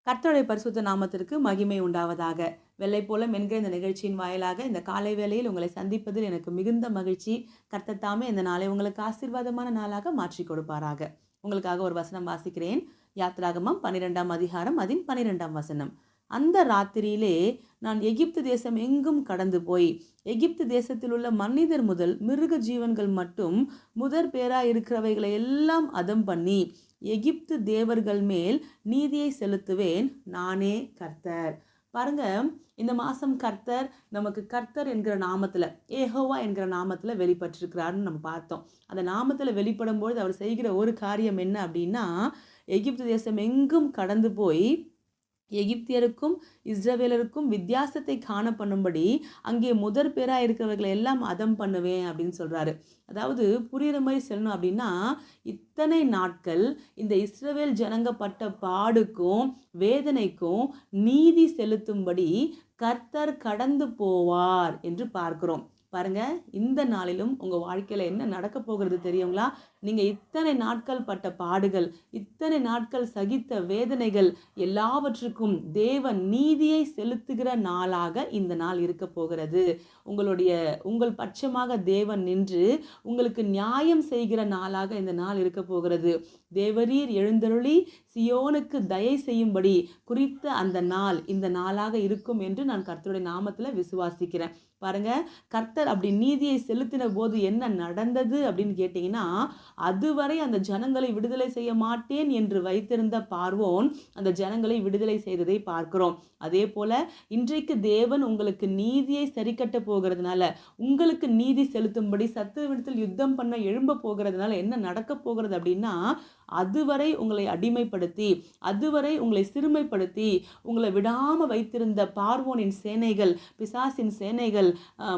கர்த்தருடைய பரிசுத்த நாமத்திற்கு மகிமை உண்டாவதாக. வெள்ளை போல என்கிற இந்த நிகழ்ச்சியின் வாயிலாக இந்த காலை வேளையில் உங்களை சந்திப்பதில் எனக்கு மிகுந்த மகிழ்ச்சி. கர்த்தர் தாமே இந்த நாளை உங்களுக்கு ஆசீர்வாதமான நாளாக மாற்றி கொடுப்பாராக. உங்களுக்காக ஒரு வசனம் வாசிக்கிறேன். யாத்ராகமம் 12ஆம் அதிகாரம் அதின் 12ஆம் வசனம். அந்த ராத்திரியிலே நான் எகிப்து தேசம் எங்கும் கடந்து போய் எகிப்து தேசத்தில் உள்ள மனிதர் முதல் மிருக ஜீவன்கள் மட்டும் முதற் பேராய் இருக்கிறவைகளை எல்லாம் அதம் பண்ணி எகிப்து தேவர்கள் மேல் நீதியை செலுத்துவேன், நானே கர்த்தர். பாருங்க, இந்த மாசம் கர்த்தர் நமக்கு கர்த்தர் என்கிற நாமத்துல, ஏகோவா என்கிற நாமத்துல வெளிப்பட்டிருக்கிறாருன்னு நம்ம பார்த்தோம். அந்த நாமத்துல வெளிப்படும் பொழுது அவர் செய்கிற ஒரு காரியம் என்ன அப்படின்னா, எகிப்து தேசம் எங்கும் கடந்து போய் எகிப்தியருக்கும் இஸ்ரவேலருக்கும் வித்தியாசத்தை காண பண்ணும்படி அங்கே முதற் பேரா இருக்கிறவர்களை எல்லாம் அதம் பண்ணுவேன் அப்படின்னு சொல்றாரு. அதாவது புரியுற மாதிரி சொல்லணும் அப்படின்னா, இத்தனை நாட்கள் இந்த இஸ்ரவேல் ஜனங்க பட்ட பாடுக்கும் வேதனைக்கும் நீதி செலுத்தும்படி கர்த்தர் கடந்து போவார் என்று பார்க்கிறோம். பாருங்க, இந்த நாளிலும் உங்க வாழ்க்கையில என்ன நடக்க போகிறது தெரியுங்களா? நீங்க இத்தனை நாட்கள் பட்ட பாடுகள், இத்தனை நாட்கள் சகித்த வேதனைகள் எல்லாவற்றுக்கும் தேவன் நீதியை செலுத்துகிற நாளாக இந்த நாள் இருக்க போகிறது. உங்கள் பட்சமாக தேவன் நின்று உங்களுக்கு நியாயம் செய்கிற நாளாக இந்த நாள் இருக்க போகிறது. தேவரீர் எழுந்தருளி சியோனுக்கு தயை செய்யும்படி குறித்த அந்த நாள் இந்த நாளாக இருக்கும் என்று நான் கர்த்தருடைய நாமத்துல விசுவாசிக்கிறேன். பாருங்க, கர்த்தர் அப்படி நீதியை செலுத்தின போது என்ன நடந்தது அப்படின்னு கேட்டீங்கன்னா, அதுவரை அந்த ஜனங்களை விடுதலை செய்ய மாட்டேன் என்று வைத்திருந்த பார்வோன் அந்த ஜனங்களை விடுதலை செய்ததை பார்க்கிறோம். அதே போல இன்றைக்கு தேவன் உங்களுக்கு நீதியை சரிக்கட்ட போகிறதுனால, உங்களுக்கு நீதி செலுத்தும்படி சத்துருவிடத்தில் யுத்தம் பண்ண எழும்ப போகிறதுனால என்ன நடக்க போகிறது அப்படின்னா, அதுவரை உங்களை அடிமைப்படுத்தி, அதுவரை உங்களை சிறுமைப்படுத்தி, உங்களை விடாம வைத்திருந்த பார்வோனின் சேனைகள், பிசாசின் சேனைகள்,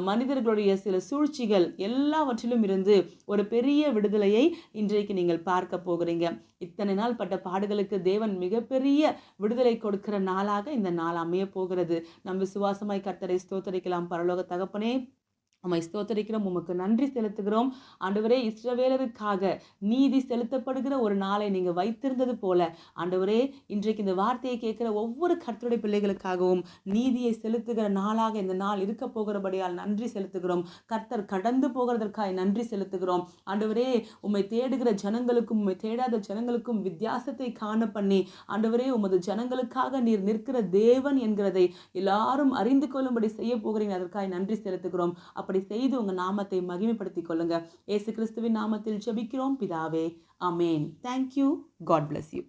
மனிதர்களுடைய சில சூழ்ச்சிகள் எல்லாவற்றிலும் இருந்து ஒரு பெரிய விடுதலையை இன்றைக்கு நீங்கள் பார்க்க போகிறீங்க. இத்தனை நாள் பட்ட பாடுகளுக்கு தேவன் மிகப்பெரிய விடுதலை கொடுக்கிற நாளாக இந்த நாள் அமைய போகிறது. நம் விசுவாசமாய் கர்த்தரை ஸ்தோத்தரிக்கலாம். பரலோக தகப்பனே, உம்மை ஸ்தோத்தரிக்கிறோம், உமக்கு நன்றி செலுத்துகிறோம். ஆண்டவரே, இஸ்ரவேலருக்காக நீதி செலுத்தப்படுகிற ஒரு நாளை நீங்க வைத்திருந்தது போல ஆண்டவரே, இன்றைக்கு இந்த வார்த்தையை கேட்கிற ஒவ்வொரு கர்த்தருடைய பிள்ளைகளுக்காகவும் நீதியை செலுத்துகிற நாளாக இந்த நாள் இருக்க போகிறபடியால் நன்றி செலுத்துகிறோம். கர்த்தர் கடந்து போகிறதற்காக நன்றி செலுத்துகிறோம். ஆண்டவரே, உம்மை தேடுகிற ஜனங்களுக்கும் உம்மை தேடாத ஜனங்களுக்கும் வித்தியாசத்தை காண பண்ணி ஆண்டவரே, உமது ஜனங்களுக்காக நீர் நிற்கிற தேவன் என்கிறதை எல்லாரும் அறிந்து கொள்ளும்படி செய்ய போகிறீங்க. அதற்காக நன்றி செலுத்துகிறோம். அப்படி செய்து உங்க நாமத்தை மகிமைப்படுத்திக் கொள்ளுங்க. இயேசு கிறிஸ்துவின் நாமத்தில் ஜெபிக்கிறோம் பிதாவே, ஆமென். Thank you. God bless you.